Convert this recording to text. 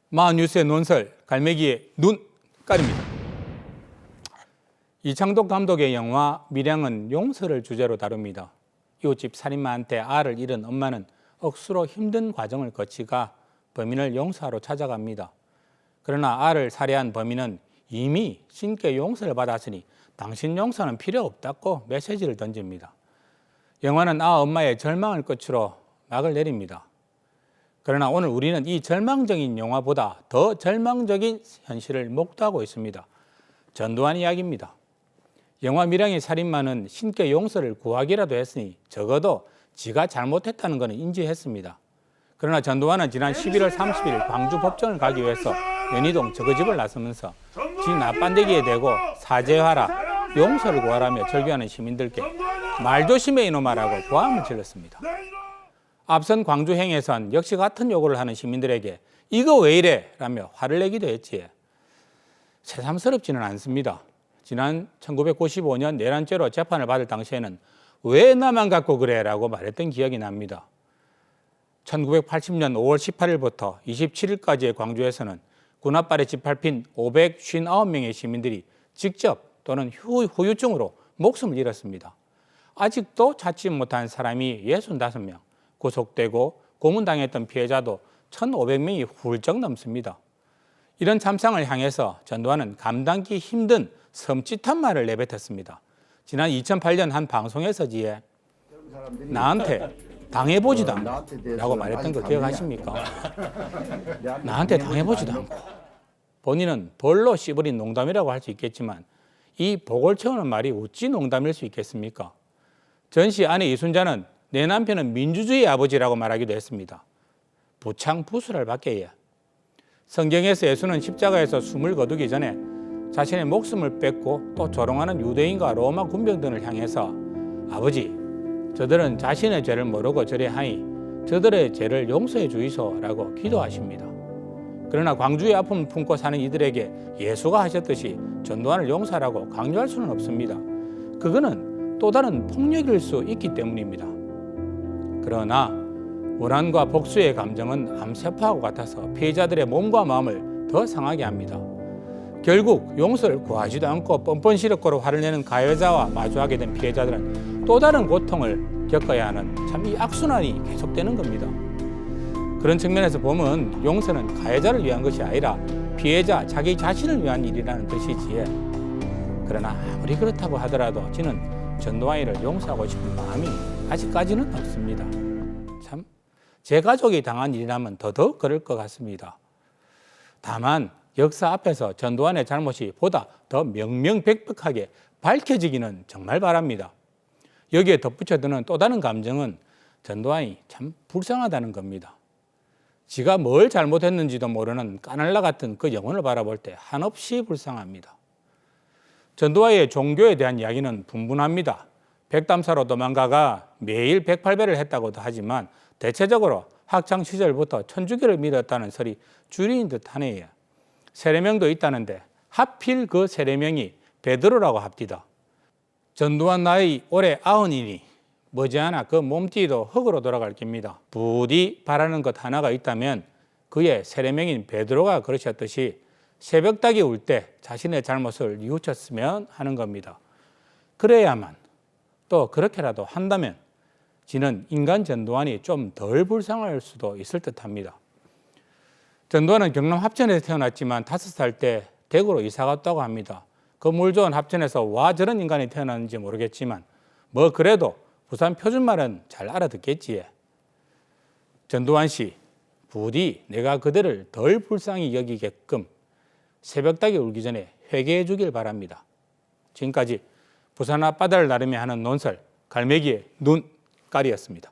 마뉴스의 논설, 갈매기의 눈깔입니다. 이창동 감독의 영화 밀양은 용서를 주제로 다룹니다. 이웃집 살인마한테 아를 잃은 엄마는 억수로 힘든 과정을 거치가 범인을 용서하러 찾아갑니다. 그러나 아를 살해한 범인은 이미 신께 용서를 받았으니 당신 용서는 필요 없다고 메시지를 던집니다. 영화는 엄마의 절망을 끝으로 막을 내립니다. 그러나 오늘 우리는 이 절망적인 영화보다 더 절망적인 현실을 목도하고 있습니다. 전두환 이야기입니다. 영화 밀양의 살인마는 신께 용서를 구하기라도 했으니 적어도 지가 잘못했다는 것은 인지했습니다. 그러나 전두환은 지난 11월 30일 광주 법정을 가기 위해서 연희동 저거집을 나서면서 지 나빤데기에 대고 사죄하라, 용서를 구하라며 절규하는 시민들께 말 조심해 이놈아라고 고함을 질렀습니다. 앞선 광주행에선 역시 같은 요구를 하는 시민들에게 이거 왜 이래? 라며 화를 내기도 했지. 새삼스럽지는 않습니다. 지난 1995년 내란죄로 재판을 받을 당시에는 왜 나만 갖고 그래? 라고 말했던 기억이 납니다. 1980년 5월 18일부터 27일까지의 광주에서는 군홧발에 짓밟힌 559명의 시민들이 직접 또는 후유증으로 목숨을 잃었습니다. 아직도 찾지 못한 사람이 65명, 구속되고 고문당했던 피해자도 1,500명이 훌쩍 넘습니다. 이런 참상을 향해서 전두환은 감당기 힘든 섬찟한 말을 내뱉었습니다. 지난 2008년 한 방송에서지에 나한테 당해보지도 않고 라고 말했던 거 기억하십니까? 나한테 당해보지도 않고. 본인은 벌로 씹어린 농담이라고 할 수 있겠지만 이 복을 채우는 말이 어찌 농담일 수 있겠습니까? 전시 아내 이순자는 내 남편은 민주주의의 아버지라고 말하기도 했습니다. 부창부수를 받게야. 성경에서 예수는 십자가에서 숨을 거두기 전에 자신의 목숨을 뺏고 또 조롱하는 유대인과 로마 군병들을 향해서 아버지, 저들은 자신의 죄를 모르고 저래하니 저들의 죄를 용서해 주이소라고 기도하십니다. 그러나 광주의 아픔을 품고 사는 이들에게 예수가 하셨듯이 전두환을 용서하라고 강요할 수는 없습니다. 그거는 또 다른 폭력일 수 있기 때문입니다. 그러나 원한과 복수의 감정은 암세포하고 같아서 피해자들의 몸과 마음을 더 상하게 합니다. 결국 용서를 구하지도 않고 뻔뻔시럽고로 화를 내는 가해자와 마주하게 된 피해자들은 또 다른 고통을 겪어야 하는 참 이 악순환이 계속되는 겁니다. 그런 측면에서 보면 용서는 가해자를 위한 것이 아니라 피해자 자기 자신을 위한 일이라는 뜻이지에 그러나 아무리 그렇다고 하더라도 저는 전두환이를 용서하고 싶은 마음이 아직까지는 없습니다. 참 제 가족이 당한 일이라면 더더욱 그럴 것 같습니다. 다만 역사 앞에서 전두환의 잘못이 보다 더 명명백백하게 밝혀지기는 정말 바랍니다. 여기에 덧붙여드는 또 다른 감정은 전두환이 참 불쌍하다는 겁니다. 지가 뭘 잘못했는지도 모르는 까날라 같은 그 영혼을 바라볼 때 한없이 불쌍합니다. 전두환의 종교에 대한 이야기는 분분합니다. 백담사로 도망가가 매일 108배를 했다고도 하지만 대체적으로 학창시절부터 천주교를 믿었다는 설이 주류인 듯하네요. 세례명도 있다는데 하필 그 세례명이 베드로라고 합디다. 전두환 나이 올해 90이니 머지않아 그 몸띠도 흙으로 돌아갈 겁니다. 부디 바라는 것 하나가 있다면 그의 세례명인 베드로가 그러셨듯이 새벽닭이 울 때 자신의 잘못을 뉘우쳤으면 하는 겁니다. 그래야만 또 그렇게라도 한다면 지는 인간 전두환이 좀 덜 불쌍할 수도 있을 듯합니다. 전두환은 경남 합천에서 태어났지만 5살 때 대구로 이사 갔다고 합니다. 그 물 좋은 합천에서 와 저런 인간이 태어났는지 모르겠지만 뭐 그래도 부산 표준말은 잘 알아듣겠지에. 전두환 씨, 부디 내가 그대를 덜 불쌍히 여기게끔 새벽닭이 울기 전에 회개해 주길 바랍니다. 지금까지 부산 앞바다를 나르며 하는 논설 갈매기의 눈깔이었습니다.